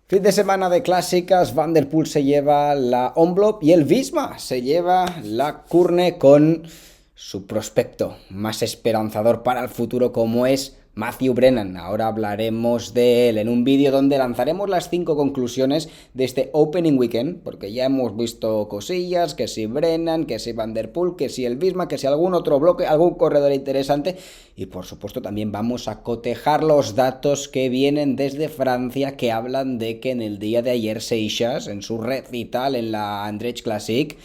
Fin de semana de clásicas, Van der Poel se lleva la Omloop y el Visma se lleva la Kuurne con su prospecto más esperanzador para el futuro como es Matthew Brennan. Ahora hablaremos de él en un vídeo donde lanzaremos las 5 conclusiones de este Opening Weekend, porque ya hemos visto cosillas, que si Brennan, que si Van der Poel, que si el Visma, que si algún otro bloque, algún corredor interesante, y por supuesto también vamos a cotejar los datos que vienen desde Francia, que hablan de que en el día de ayer Seixas, en su recital en la Andretx Classic,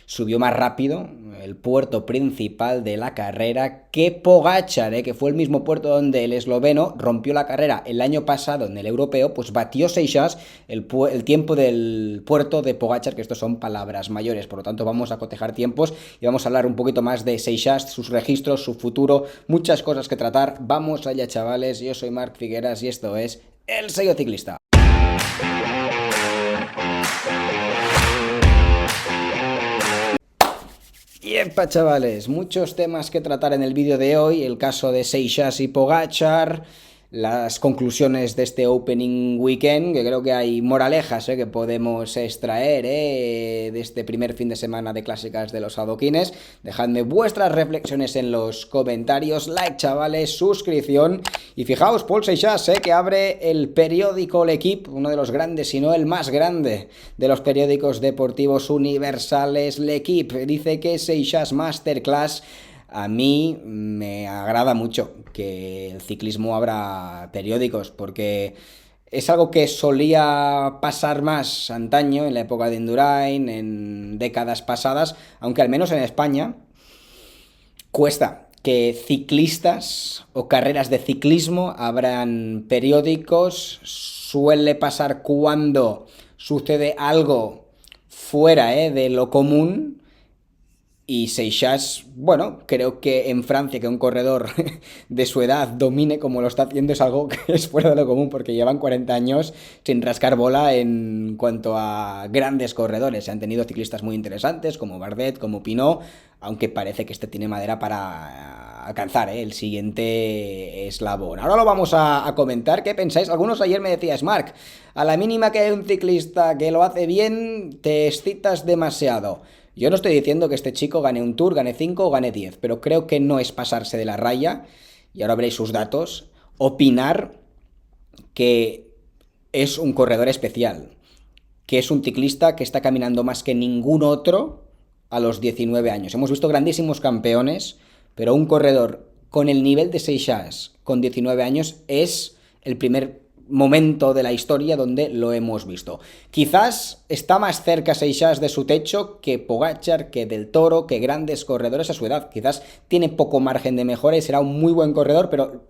subió más rápido el puerto principal de la carrera que Pogačar, que fue el mismo puerto donde el esloveno rompió la carrera el año pasado en el europeo, pues batió Seixas el tiempo del puerto de Pogačar, que estos son palabras mayores. Por lo tanto vamos a cotejar tiempos y vamos a hablar un poquito más de Seixas, sus registros, su futuro, muchas cosas que tratar. Vamos allá, chavales, yo soy Marc Figueras y esto es El Sello Ciclista. Y epa, chavales, muchos temas que tratar en el vídeo de hoy, el caso de Seixas y Pogačar, las conclusiones de este Opening Weekend, que creo que hay moralejas que podemos extraer de este primer fin de semana de clásicas de los adoquines. Dejadme vuestras reflexiones en los comentarios, like, chavales, suscripción, y fijaos, Pol Seixas, que abre el periódico L'Equipe, uno de los grandes, si no el más grande de los periódicos deportivos universales. L'Equipe dice que Seixas Masterclass. A mí me agrada mucho que el ciclismo abra periódicos, porque es algo que solía pasar más antaño, en la época de Indurain, en décadas pasadas, aunque al menos en España cuesta que ciclistas o carreras de ciclismo abran periódicos. Suele pasar cuando sucede algo fuera de lo común. Y Seixas, bueno, creo que en Francia que un corredor de su edad domine como lo está haciendo es algo que es fuera de lo común, porque llevan 40 años sin rascar bola en cuanto a grandes corredores. Se han tenido ciclistas muy interesantes como Bardet, como Pinot, aunque parece que este tiene madera para alcanzar el siguiente eslabón. Ahora lo vamos a comentar. ¿Qué pensáis? Algunos ayer me decíais, Marc, a la mínima que hay un ciclista que lo hace bien, te excitas demasiado. Yo no estoy diciendo que este chico gane un Tour, gane 5 o gane 10, pero creo que no es pasarse de la raya, y ahora veréis sus datos, opinar que es un corredor especial, que es un ciclista que está caminando más que ningún otro a los 19 años. Hemos visto grandísimos campeones, pero un corredor con el nivel de Seixas con 19 años es el primer momento de la historia donde lo hemos visto. Quizás está más cerca Seixas de su techo que Pogačar, que Del Toro, que grandes corredores a su edad. Quizás tiene poco margen de mejora y será un muy buen corredor, pero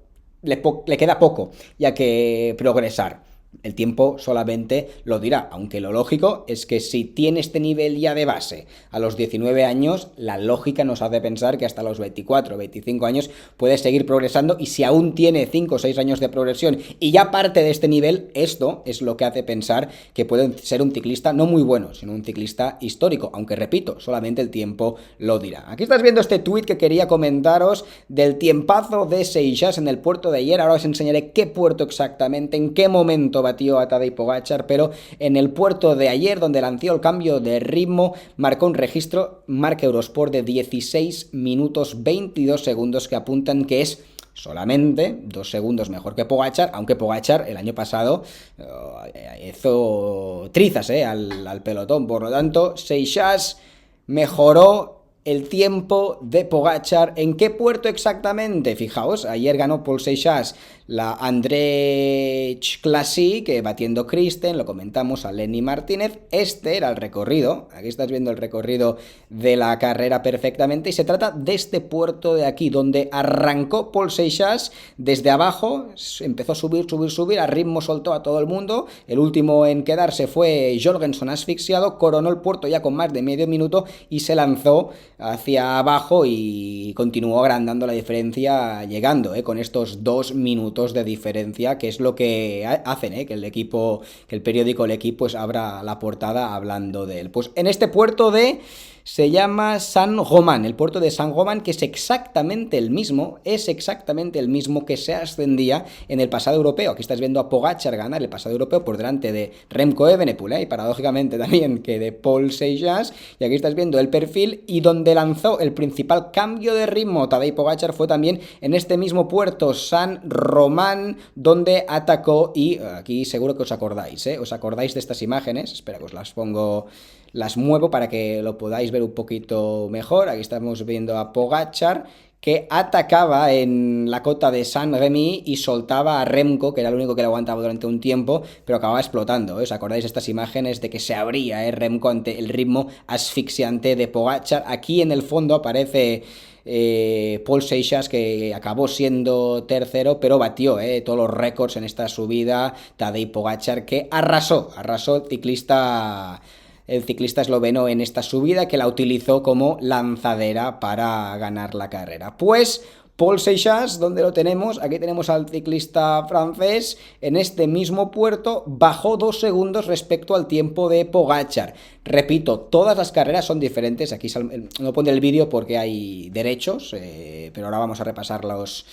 le queda poco ya que progresar. El tiempo solamente lo dirá, aunque lo lógico es que si tiene este nivel ya de base a los 19 años, la lógica nos hace pensar que hasta los 24 o 25 años puede seguir progresando, y si aún tiene 5 o 6 años de progresión y ya parte de este nivel, esto es lo que hace pensar que puede ser un ciclista no muy bueno, sino un ciclista histórico, aunque repito, solamente el tiempo lo dirá. Aquí estás viendo este tuit que quería comentaros del tiempazo de Seixas en el puerto de ayer. Ahora os enseñaré qué puerto exactamente, en qué momento batió a Tadej Pogačar, pero en el puerto de ayer, donde lanzó el cambio de ritmo, marcó un registro Marca Eurosport de 16 minutos 22 segundos, que apuntan que es solamente 2 segundos mejor que Pogačar, aunque Pogačar el año pasado hizo trizas al pelotón. Por lo tanto, Seixas mejoró el tiempo de Pogačar. ¿En qué puerto exactamente? Fijaos, ayer ganó Pol Seixas la Andretx Classic, batiendo Christen, lo comentamos, a Lenny Martínez. Este era el recorrido, aquí estás viendo el recorrido de la carrera perfectamente, y se trata de este puerto de aquí, donde arrancó Pol Seixas desde abajo, empezó a subir, a ritmo soltó a todo el mundo. El último en quedarse fue Jorgenson asfixiado, coronó el puerto ya con más de medio minuto y se lanzó hacia abajo y continuó agrandando la diferencia, llegando con estos 2 minutos de diferencia, que es lo que hacen que el periódico L'Equipe pues abra la portada hablando de él. Pues en este puerto de se llama Saint-Romain, el puerto de Saint-Romain, que es exactamente el mismo que se ascendía en el pasado europeo. Aquí estás viendo a Pogačar ganar el pasado europeo por delante de Remco Evenepoel, y paradójicamente también que de Paul Seixas, y aquí estás viendo el perfil, y donde lanzó el principal cambio de ritmo Tadej Pogačar fue también en este mismo puerto, Saint-Romain, donde atacó, y aquí seguro que os acordáis, ¿os acordáis de estas imágenes? Espera que os las pongo, las muevo para que lo podáis ver un poquito mejor. Aquí estamos viendo a Pogačar, que atacaba en la cota de Saint-Remy y soltaba a Remco, que era el único que le aguantaba durante un tiempo, pero acababa explotando. ¿Os acordáis de estas imágenes de que se abría Remco ante el ritmo asfixiante de Pogačar? Aquí en el fondo aparece Paul Seixas, que acabó siendo tercero, pero batió todos los récords en esta subida. Tadej Pogačar, que arrasó el ciclista esloveno en esta subida, que la utilizó como lanzadera para ganar la carrera. Pues Paul Seixas, ¿dónde lo tenemos? Aquí tenemos al ciclista francés en este mismo puerto, bajó 2 segundos respecto al tiempo de Pogačar. Repito, todas las carreras son diferentes, aquí no pone el vídeo porque hay derechos, pero ahora vamos a repasar los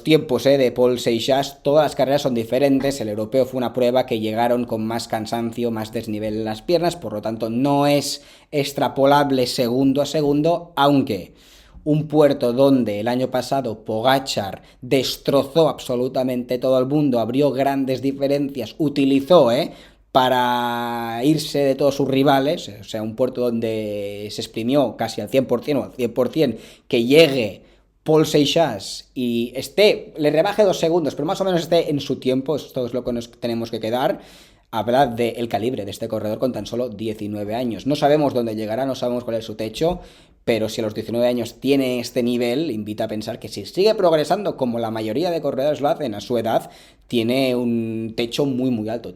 tiempos de Paul Seixas. Todas las carreras son diferentes. El europeo fue una prueba que llegaron con más cansancio, más desnivel en las piernas, por lo tanto no es extrapolable segundo a segundo, aunque un puerto donde el año pasado Pogačar destrozó absolutamente todo el mundo, abrió grandes diferencias, utilizó para irse de todos sus rivales, o sea, un puerto donde se exprimió casi al 100% o al 100%, que llegue Paul Seixas y le rebaje 2 segundos, pero más o menos esté en su tiempo. Esto es lo que nos tenemos que quedar. Habla del calibre de este corredor con tan solo 19 años. No sabemos dónde llegará, no sabemos cuál es su techo, pero si a los 19 años tiene este nivel, invita a pensar que si sigue progresando como la mayoría de corredores lo hacen a su edad, tiene un techo muy muy alto,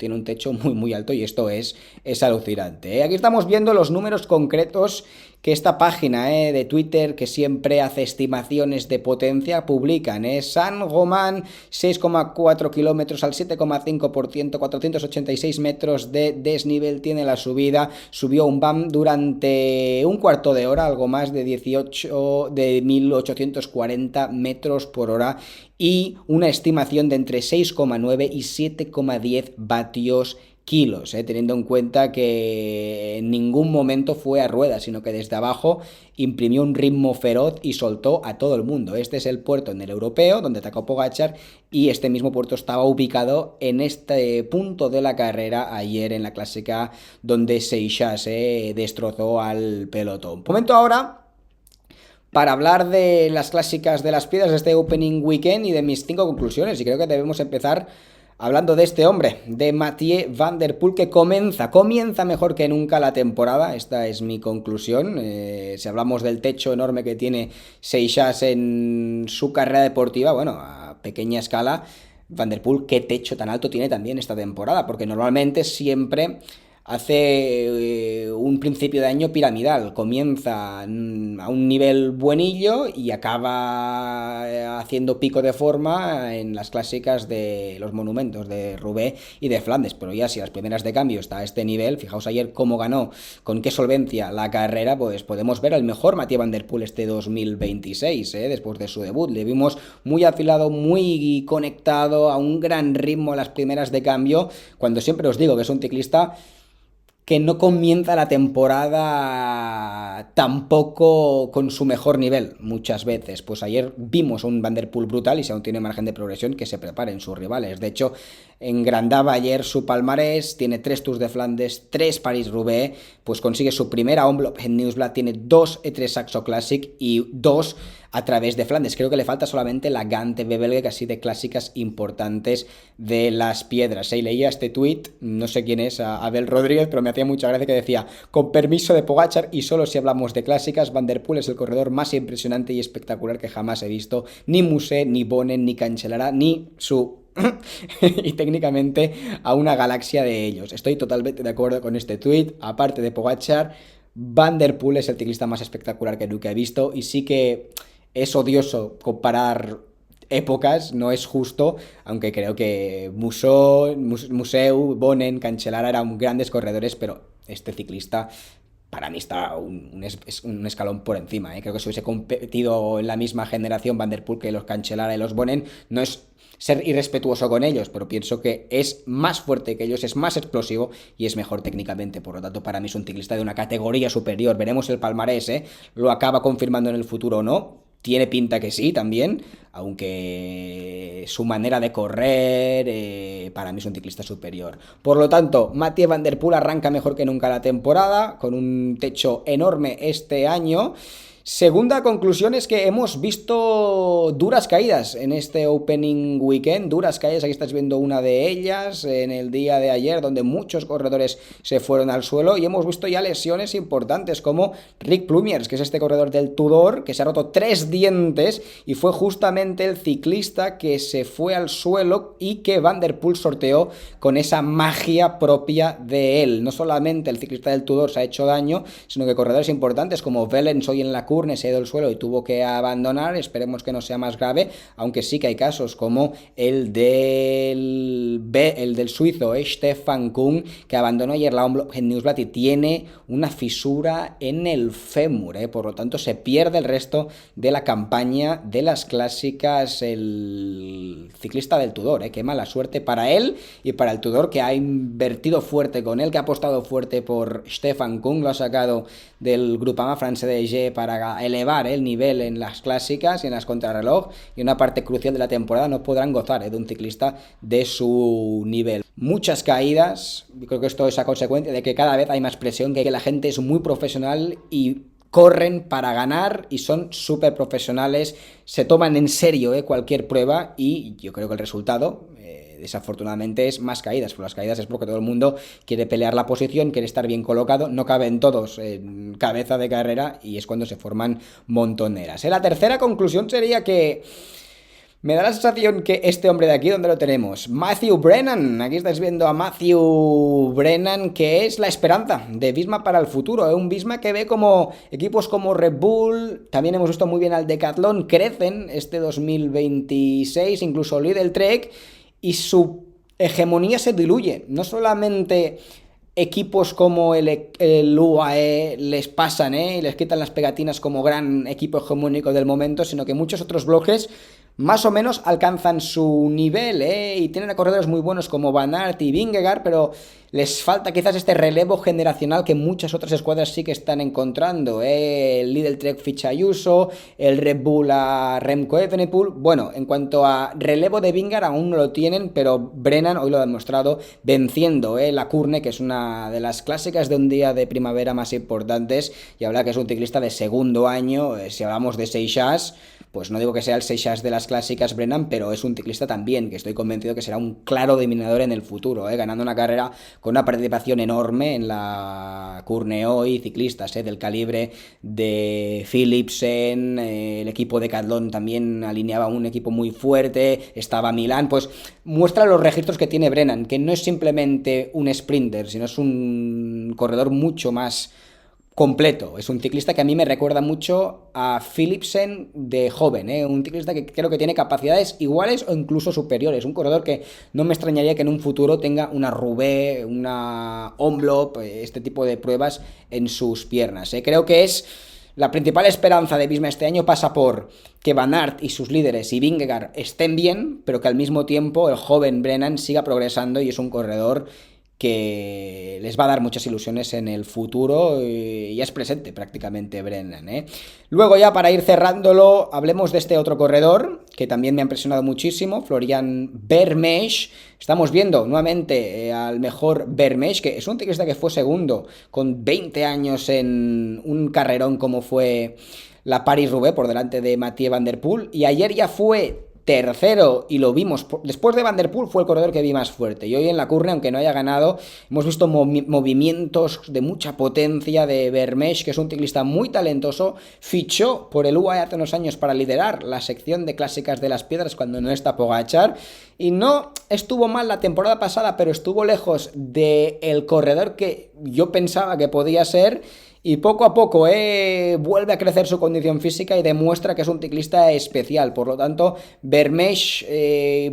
y esto es alucinante. Aquí estamos viendo los números concretos que esta página de Twitter, que siempre hace estimaciones de potencia, publican. Saint-Romain, 6,4 kilómetros al 7,5%, 486 metros de desnivel tiene la subida. Subió un BAM durante un cuarto de hora, algo más de 1840 metros por hora, y una estimación de entre 6,9 y 7,10 vatios kilos, teniendo en cuenta que en ningún momento fue a ruedas, sino que desde abajo imprimió un ritmo feroz y soltó a todo el mundo. Este es el puerto en el europeo donde atacó Pogačar, y este mismo puerto estaba ubicado en este punto de la carrera ayer en la clásica donde Seixas destrozó al pelotón. Momento ahora para hablar de las clásicas de las piedras de este Opening Weekend y de mis 5 conclusiones, y creo que debemos empezar hablando de este hombre, de Mathieu van der Poel, que comienza mejor que nunca la temporada. Esta es mi conclusión. Si hablamos del techo enorme que tiene Seixas en su carrera deportiva, bueno, a pequeña escala, Van der Poel, ¿qué techo tan alto tiene también esta temporada? Porque normalmente siempre hace un principio de año piramidal, comienza a un nivel buenillo y acaba haciendo pico de forma en las clásicas de los monumentos de Roubaix y de Flandes, pero ya si las primeras de cambio está a este nivel, fijaos ayer cómo ganó, con qué solvencia la carrera, pues podemos ver al mejor Mathieu van der Poel este 2026, después de su debut. Le vimos muy afilado, muy conectado, a un gran ritmo a las primeras de cambio, cuando siempre os digo que es un ciclista que no comienza la temporada tampoco con su mejor nivel muchas veces. Pues ayer vimos un Van der Poel brutal, y si aún tiene margen de progresión, que se preparen sus rivales. De hecho, engrandaba ayer su palmarés, tiene 3 Tours de Flandes, 3 París-Roubaix, pues consigue su primera Omloop en Nieuwsblad, tiene 2 E3 Saxo Classic y 2 a través de Flandes. Creo que le falta solamente la Gante Bebelge, casi de clásicas importantes de las piedras. Y leía este tuit, no sé quién es, a Abel Rodríguez, pero me hacía mucha gracia, que decía: con permiso de Pogačar y solo si hablamos de clásicas, Van der Poel es el corredor más impresionante y espectacular que jamás he visto. Ni Musset, ni Bonen, ni Cancellara, ni su y técnicamente a una galaxia de ellos. Estoy totalmente de acuerdo con este tuit. Aparte de Pogačar, Van der Poel es el ciclista más espectacular que nunca he visto, y sí que es odioso comparar épocas, no es justo, aunque creo que Museu, Bonen, Cancellara eran grandes corredores, pero este ciclista para mí está un escalón por encima, ¿eh? Creo que si hubiese competido en la misma generación Van der Poel que los Cancellara y los Bonen, no es ser irrespetuoso con ellos, pero pienso que es más fuerte que ellos, es más explosivo y es mejor técnicamente. Por lo tanto, para mí es un ciclista de una categoría superior. Veremos el palmarés, ¿eh? Lo acaba confirmando en el futuro o no. Tiene pinta que sí, también, aunque su manera de correr para mí es un ciclista superior. Por lo tanto, Mathieu Van der Poel arranca mejor que nunca la temporada, con un techo enorme este año. Segunda conclusión es que hemos visto duras caídas en este Opening Weekend, duras caídas, aquí estás viendo una de ellas en el día de ayer, donde muchos corredores se fueron al suelo, y hemos visto ya lesiones importantes como Rick Plumiers, que es este corredor del Tudor, que se ha roto 3 dientes y fue justamente el ciclista que se fue al suelo y que Van der Poel sorteó con esa magia propia de él. No solamente el ciclista del Tudor se ha hecho daño, sino que corredores importantes como Wellens hoy en la Curne se ha ido al suelo y tuvo que abandonar. Esperemos que no sea más grave, aunque sí que hay casos como el del suizo Stefan Kung, que abandonó ayer la Omloop en Nieuwsblad y tiene una fisura en el fémur, por lo tanto se pierde el resto de la campaña de las clásicas. El ciclista del Tudor, qué mala suerte para él y para el Tudor, que ha invertido fuerte con él, que ha apostado fuerte por Stefan Kung, lo ha sacado del Groupama France DG para elevar el nivel en las clásicas y en las contrarreloj, y una parte crucial de la temporada no podrán gozar de un ciclista de su nivel. Muchas caídas, creo que esto es a consecuencia de que cada vez hay más presión, que la gente es muy profesional y corren para ganar y son súper profesionales, se toman en serio cualquier prueba, y yo creo que el resultado desafortunadamente es más caídas. Por las caídas es porque todo el mundo quiere pelear la posición, quiere estar bien colocado, no caben todos en cabeza de carrera y es cuando se forman montoneras. La tercera conclusión sería que me da la sensación que este hombre de aquí, ¿dónde lo tenemos? Matthew Brennan. Aquí estáis viendo a Matthew Brennan, que es la esperanza de Visma para el futuro. Un Visma que ve como equipos como Red Bull, también hemos visto muy bien al Decathlon, crecen este 2026, incluso Lidl Trek, y su hegemonía se diluye. No solamente equipos como el UAE les pasan y les quitan las pegatinas como gran equipo hegemónico del momento, sino que muchos otros bloques más o menos alcanzan su nivel, y tienen a corredores muy buenos como Van Aert y Vingegaard, pero les falta quizás este relevo generacional que muchas otras escuadras sí que están encontrando, el Lidl Trek ficha a Ayuso, el Red Bull a Remco Evenepoel. Bueno, en cuanto a relevo de Vingegaard aún no lo tienen, pero Brennan hoy lo ha demostrado venciendo la Curne, que es una de las clásicas de un día de primavera más importantes, y habla que es un ciclista de segundo año. Si hablamos de Seixas, pues no digo que sea el Seixas de las clásicas Brennan, pero es un ciclista también que estoy convencido que será un claro dominador en el futuro, ganando una carrera con una participación enorme en la Curne hoy, ciclistas del calibre de Philipsen, el equipo de Decathlon también alineaba un equipo muy fuerte, estaba Milán, pues muestra los registros que tiene Brennan, que no es simplemente un sprinter, sino es un corredor mucho más completo. Es un ciclista que a mí me recuerda mucho a Philipsen de joven, un ciclista que creo que tiene capacidades iguales o incluso superiores, un corredor que no me extrañaría que en un futuro tenga una Roubaix, una Omloop, este tipo de pruebas en sus piernas. Creo que es la principal esperanza de Visma este año, pasa por que Van Aert y sus líderes y Vingegaard estén bien, pero que al mismo tiempo el joven Brennan siga progresando y es un corredor que les va a dar muchas ilusiones en el futuro, y ya es presente prácticamente Brennan. Luego, ya para ir cerrándolo, hablemos de este otro corredor que también me ha impresionado muchísimo, Florian Vermeersch. Estamos viendo nuevamente al mejor Vermeersch, que es un ciclista que fue segundo con 20 años en un carrerón como fue la Paris-Roubaix por delante de Mathieu Van der Poel, y ayer ya fue tercero y lo vimos, después de Van der Poel fue el corredor que vi más fuerte, y hoy en la Curne, aunque no haya ganado, hemos visto movimientos de mucha potencia de Vermeersch, que es un ciclista muy talentoso, fichó por el UAE hace unos años para liderar la sección de clásicas de las piedras cuando no está Pogačar, y no estuvo mal la temporada pasada, pero estuvo lejos del corredor que yo pensaba que podía ser, Y poco a poco vuelve a crecer su condición física y demuestra que es un ciclista especial. Por lo tanto, Vermeersch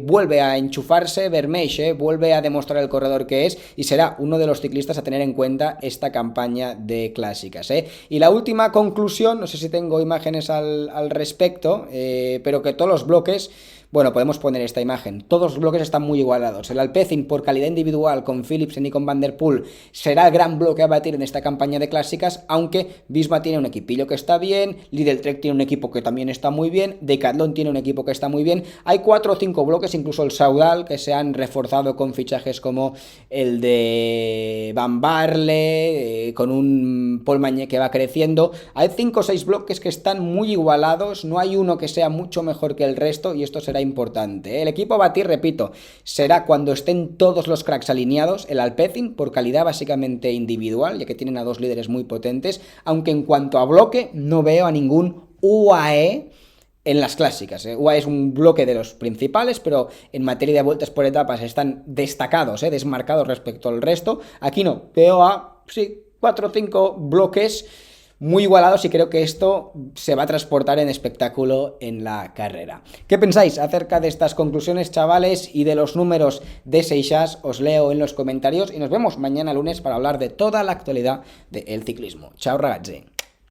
vuelve a enchufarse, Vermeersch vuelve a demostrar el corredor que es y será uno de los ciclistas a tener en cuenta esta campaña de clásicas. Y la última conclusión, no sé si tengo imágenes al respecto, pero que todos los bloques... Bueno, podemos poner esta imagen. Todos los bloques están muy igualados. El Alpecin, por calidad individual, con Philipsen y con Van der Poel, será el gran bloque a batir en esta campaña de clásicas, aunque Visma tiene un equipillo que está bien, Lidl Trek tiene un equipo que también está muy bien, Decathlon tiene un equipo que está muy bien. Hay 4 o 5 bloques, incluso el Saudal, que se han reforzado con fichajes como el de Van Baarle, con un Paul Magne que va creciendo. Hay 5 o 6 bloques que están muy igualados, no hay uno que sea mucho mejor que el resto y esto será importante. El equipo a batir, repito, será cuando estén todos los cracks alineados. El Alpecin, por calidad básicamente individual, ya que tienen a 2 líderes muy potentes, aunque en cuanto a bloque no veo a ningún UAE en las clásicas. UAE es un bloque de los principales, pero en materia de vueltas por etapas están destacados, desmarcados respecto al resto. Aquí no, veo a, sí, 4 o 5 bloques muy igualados y creo que esto se va a transportar en espectáculo en la carrera. ¿Qué pensáis acerca de estas conclusiones, chavales, y de los números de Seixas? Os leo en los comentarios y nos vemos mañana lunes para hablar de toda la actualidad del ciclismo. Chao, ragazzi.